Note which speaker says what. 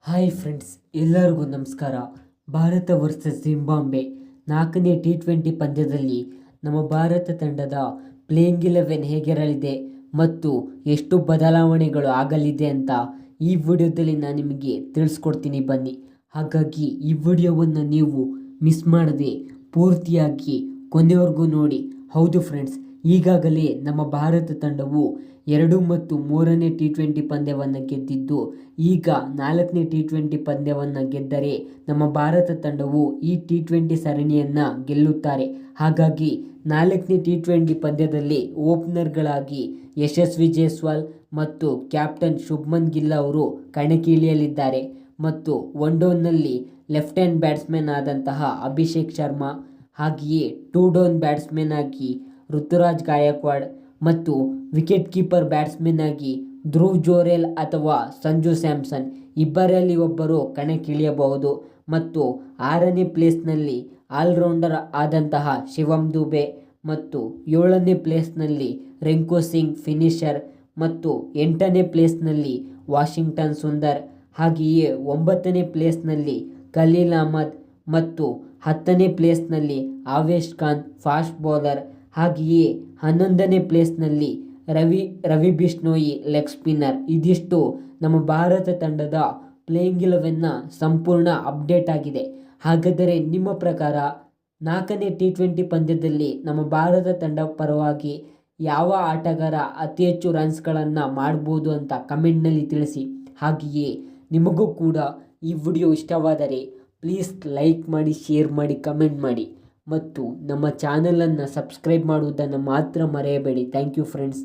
Speaker 1: Hi friends, ಎಲ್ಲರಿಗೂ ನಮಸ್ಕಾರ. Bharat versus Zimbabwe 4ನೇ T20 ಪಂದ್ಯದಲ್ಲಿ ನಮ್ಮ ಭಾರತ ತಂಡದ ಪ್ಲೇಯಿಂಗ್ 11 ಹೇಗಿರಲಿದೆ ಮತ್ತು ಎಷ್ಟು ಬದಲಾವಣೆಗಳು ಆಗಲಿದೆ ಅಂತ ಈ ವಿಡಿಯೋದಲ್ಲಿ ನಾನು ನಿಮಗೆ ತಿಳಿಸ್ಕೊಡ್ತೀನಿ ಬನ್ನಿ. ಹಾಗಾಗಿ ಈ ವಿಡಿಯೋವನ್ನು ನೀವು ಮಿಸ್ ಮಾಡದೆ ಪೂರ್ತಿಯಾಗಿ ಕೊನೆವರೆಗೂ ನೋಡಿ. ಹೌದು ಫ್ರೆಂಡ್ಸ್, ಈಗಾಗಲೇ ನಮ್ಮ ಭಾರತ ತಂಡವು 2 ಮತ್ತು 3ನೇ T20 ಪಂದ್ಯವನ್ನು ಗೆದ್ದಿದ್ದು, ಈಗ 4ನೇ T20 ಪಂದ್ಯವನ್ನು ಗೆದ್ದರೆ ನಮ್ಮ ಭಾರತ ತಂಡವು ಈ T20 ಸರಣಿಯನ್ನು ಗೆಲ್ಲುತ್ತಾರೆ. ಹಾಗಾಗಿ 4ನೇ T20 ಪಂದ್ಯದಲ್ಲಿ ಓಪನರ್ಗಳಾಗಿ ಯಶಸ್ವಿ ಜೈಸ್ವಾಲ್ ಮತ್ತು ಕ್ಯಾಪ್ಟನ್ ಶುಭ್ಮನ್ ಗಿಲ್ ಅವರು ಕಣಕ್ಕಿಳಿಯಲಿದ್ದಾರೆ ಮತ್ತು ಒನ್ ಡೌನ್ನಲ್ಲಿ ಲೆಫ್ಟ್ ಹ್ಯಾಂಡ್ ಬ್ಯಾಟ್ಸ್ಮನ್ ಆದಂತಹ ಅಭಿಷೇಕ್ ಶರ್ಮಾ, ಹಾಗೆಯೇ 2 ಡೌನ್ ಬ್ಯಾಟ್ಸ್ಮನ್ ಆಗಿ ಋತುರಾಜ್ ಗಾಯಕ್ವಾಡ್ ಮತ್ತು ವಿಕೆಟ್ ಕೀಪರ್ ಬ್ಯಾಟ್ಸ್ಮನ್ ಆಗಿ ಧ್ರುವ್ ಜೋರೆಲ್ ಅಥವಾ ಸಂಜು ಸ್ಯಾಮ್ಸನ್ ಇಬ್ಬರಲ್ಲಿ ಒಬ್ಬರು ಕಣಕ್ಕಿಳಿಯಬಹುದು. ಮತ್ತು 6ನೇ ಪ್ಲೇಸ್ನಲ್ಲಿ ಆಲ್ರೌಂಡರ್ ಆದಂತಹ ಶಿವಮ್ ದುಬೆ ಮತ್ತು 7ನೇ ಪ್ಲೇಸ್ನಲ್ಲಿ ರಿಂಕು ಸಿಂಗ್ ಫಿನಿಷರ್ ಮತ್ತು 8ನೇ ಪ್ಲೇಸ್ನಲ್ಲಿ ವಾಷಿಂಗ್ಟನ್ ಸುಂದರ್, ಹಾಗೆಯೇ 9ನೇ ಪ್ಲೇಸ್ನಲ್ಲಿ ಖಲೀಲ್ ಅಹ್ಮದ್ ಮತ್ತು 10ನೇ ಪ್ಲೇಸ್ನಲ್ಲಿ ಆವೇಶ್ ಖಾನ್ ಫಾಸ್ಟ್ ಬೌಲರ್, ಹಾಗೆಯೇ 11ನೇ ಪ್ಲೇಸ್ನಲ್ಲಿ ರವಿ ಬಿಷ್ಣೋಯಿ ಲೆಗ್ ಸ್ಪಿನ್ನರ್. ಇದಿಷ್ಟು ನಮ್ಮ ಭಾರತ ತಂಡದ ಪ್ಲೇಯಿಂಗ್ 11ನ ಸಂಪೂರ್ಣ ಅಪ್ಡೇಟ್ ಆಗಿದೆ. ಹಾಗಾದರೆ ನಿಮ್ಮ ಪ್ರಕಾರ 4ನೇ T20 ಪಂದ್ಯದಲ್ಲಿ ನಮ್ಮ ಭಾರತ ತಂಡ ಪರವಾಗಿ ಯಾವ ಆಟಗಾರ ಅತಿ ಹೆಚ್ಚು ರನ್ಸ್ಗಳನ್ನು ಮಾಡ್ಬೋದು ಅಂತ ಕಮೆಂಟ್ನಲ್ಲಿ ತಿಳಿಸಿ. ಹಾಗೆಯೇ ನಿಮಗೂ ಕೂಡ ಈ ವಿಡಿಯೋ ಇಷ್ಟವಾದರೆ ಪ್ಲೀಸ್ ಲೈಕ್ ಮಾಡಿ, ಶೇರ್ ಮಾಡಿ, ಕಮೆಂಟ್ ಮಾಡಿ ಮತ್ತು ನಮ್ಮ ಚಾನಲನ್ನು ಸಬ್ಸ್ಕ್ರೈಬ್ ಮಾಡುವುದನ್ನು ಮಾತ್ರ ಮರೆಯಬೇಡಿ. Thank you friends.